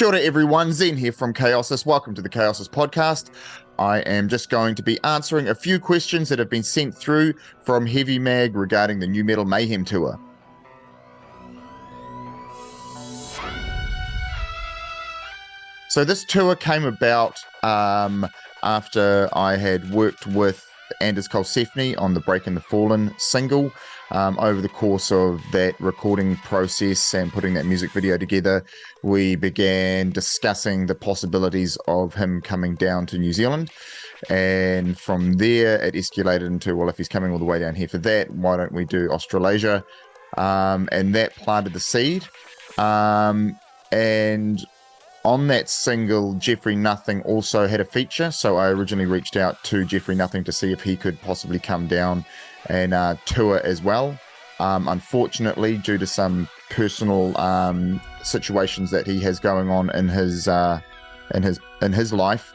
Kia ora everyone, Zen here from Kaosis. Welcome to the Kaosis podcast. I am just going to be answering a few questions that have been sent through from Heavy Mag regarding the New Metal Mayhem tour. So this tour came about after I had worked with Anders Kaosis on the Breaking the Fallen single. Over the course of that recording process and putting that music video together, we began discussing the possibilities of him coming down to New Zealand. And from there, it escalated into, well, if he's coming all the way down here for that, why don't we do Australasia? And that planted the seed. And on that single, Jeffrey Nothing also had a feature. So I originally reached out to Jeffrey Nothing to see if he could possibly come down and tour as well. Unfortunately, due to some personal situations that he has going on in his life,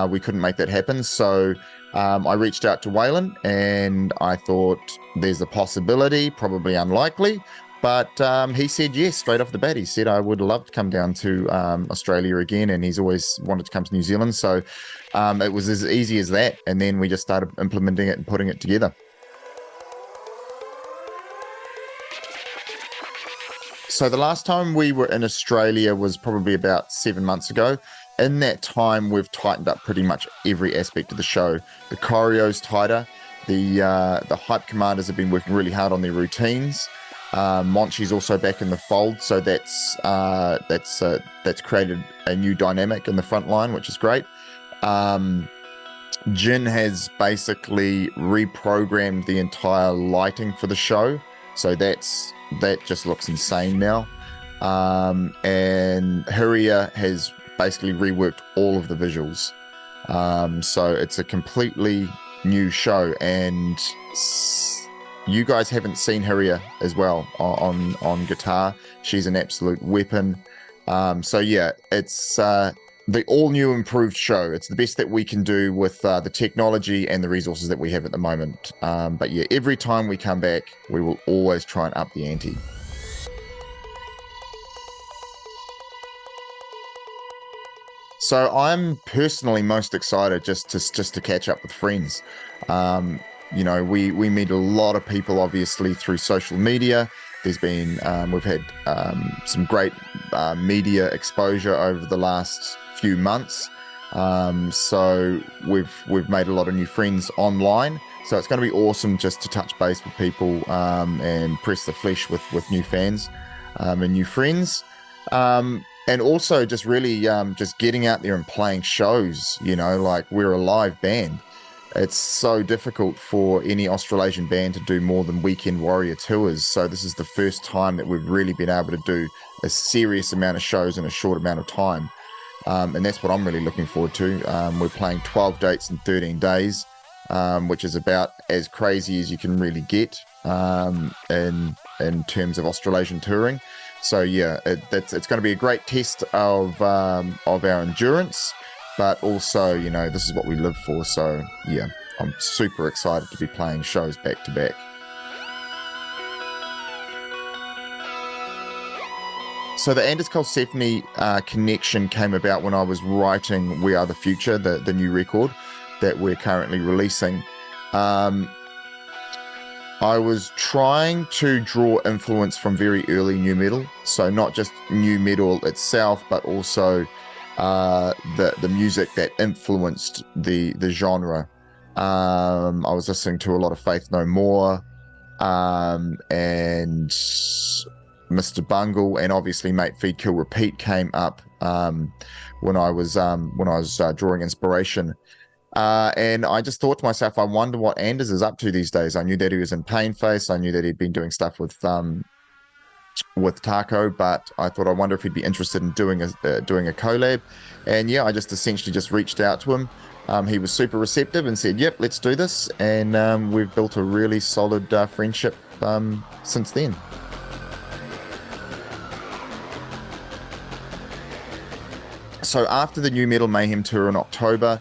we couldn't make that happen. So I reached out to Waylon, and I thought there's a possibility, probably unlikely, but he said yes straight off the bat. He said I would love to come down to Australia again, and he's always wanted to come to New Zealand. So it was as easy as that, and then we just started implementing it and putting it together. So the last time we were in Australia was probably about 7 months ago. In that time, we've tightened up pretty much every aspect of the show. The choreo's tighter. The hype commanders have been working really hard on their routines. Monchi's also back in the fold, so that's created a new dynamic in the front line, which is great. Jin has basically reprogrammed the entire lighting for the show, so that just looks insane now. And Huria has basically reworked all of the visuals. So it's a completely new show, and you guys haven't seen Huria as well on guitar. She's an absolute weapon. So yeah, it's the all-new improved show. It's the best that we can do with the technology and the resources that we have at the moment. But yeah, every time we come back, we will always try and up the ante. So I'm personally most excited just to catch up with friends. You know, we meet a lot of people, obviously, through social media. There's been, we've had some great media exposure over the last few months. So we've made a lot of new friends online. So it's going to be awesome just to touch base with people and press the flesh with new fans and new friends. And also just really just getting out there and playing shows, you know, like we're a live band. It's so difficult for any Australasian band to do more than weekend warrior tours. So this is the first time that we've really been able to do a serious amount of shows in a short amount of time. And that's what I'm really looking forward to. We're playing 12 dates in 13 days, which is about as crazy as you can really get in terms of Australasian touring. So yeah, it's going to be a great test of our endurance. But also, you know, this is what we live for. So, yeah, I'm super excited to be playing shows back to back. So the Anders Kaosis connection came about when I was writing We Are the Future, the new record that we're currently releasing. I was trying to draw influence from very early new metal. So not just new metal itself, but also the music that influenced the genre. I was listening to a lot of Faith No More and Mr. Bungle, and obviously Mate Feed Kill Repeat came up when I was drawing inspiration. And I just thought to myself, I wonder what Anders is up to these days. I knew that he was in Painface. I knew that he'd been doing stuff with Taco, but I thought, I wonder if he'd be interested in doing a collab. And yeah, I just essentially just reached out to him. He was super receptive and said, yep, let's do this. And we've built a really solid friendship since then. So after the New Metal Mayhem tour in October,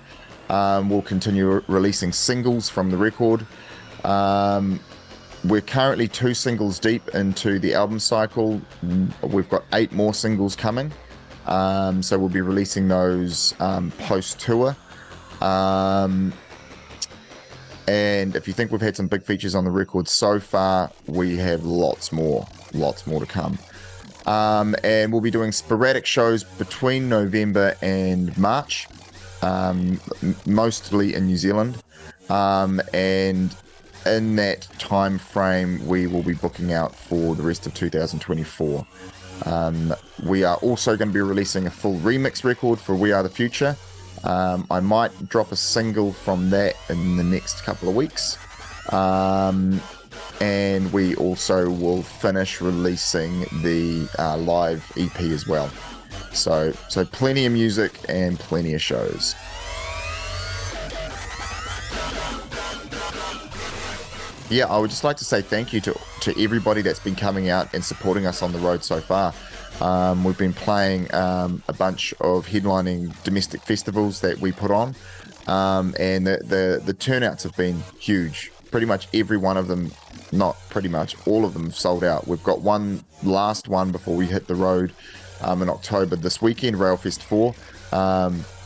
we'll continue releasing singles from the record. We're currently 2 singles deep into the album cycle. We've got 8 more singles coming. So we'll be releasing those post-tour. And if you think we've had some big features on the record so far, we have lots more to come. And we'll be doing sporadic shows between November and March, mostly in New Zealand. And in that time frame, we will be booking out for the rest of 2024. We are also going to be releasing a full remix record for We Are the Future. I might drop a single from that in the next couple of weeks. And we also will finish releasing the live EP as well. So plenty of music and plenty of shows. Yeah, I would just like to say thank you to everybody that's been coming out and supporting us on the road so far. We've been playing a bunch of headlining domestic festivals that we put on, and the turnouts have been huge. Pretty much every one of them, not pretty much, all of them have sold out. We've got one last one before we hit the road in October this weekend, Railfest 4.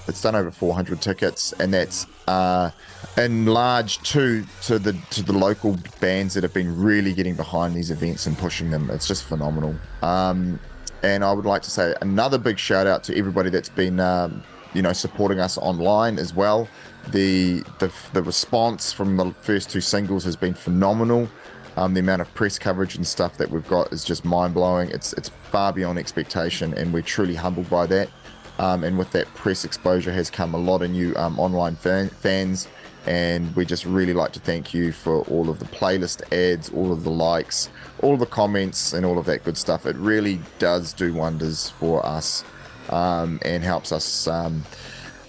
It's done over 400 tickets, and that's enlarged to the local bands that have been really getting behind these events and pushing them. It's just phenomenal. And I would like to say another big shout out to everybody that's been supporting us online as well. The response from the first two singles has been phenomenal. The amount of press coverage and stuff that we've got is just mind-blowing. It's far beyond expectation, and we're truly humbled by that. And with that press exposure has come a lot of new online fans, and we just really like to thank you for all of the playlist ads, all of the likes, all of the comments, and all of that good stuff. It really does do wonders for us, and helps us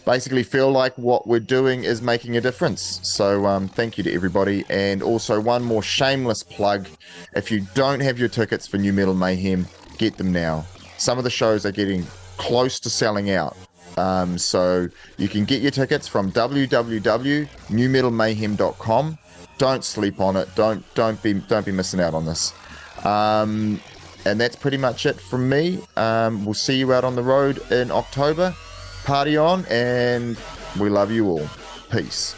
basically feel like what we're doing is making a difference. So thank you to everybody. And also one more shameless plug: if you don't have your tickets for New Metal Mayhem, get them now. Some of the shows are getting close to selling out, so you can get your tickets from www.newmetalmayhem.com. Don't sleep on it. Don't be missing out on this. And that's pretty much it from me. We'll see you out on the road in October. Party on, and we love you all. Peace.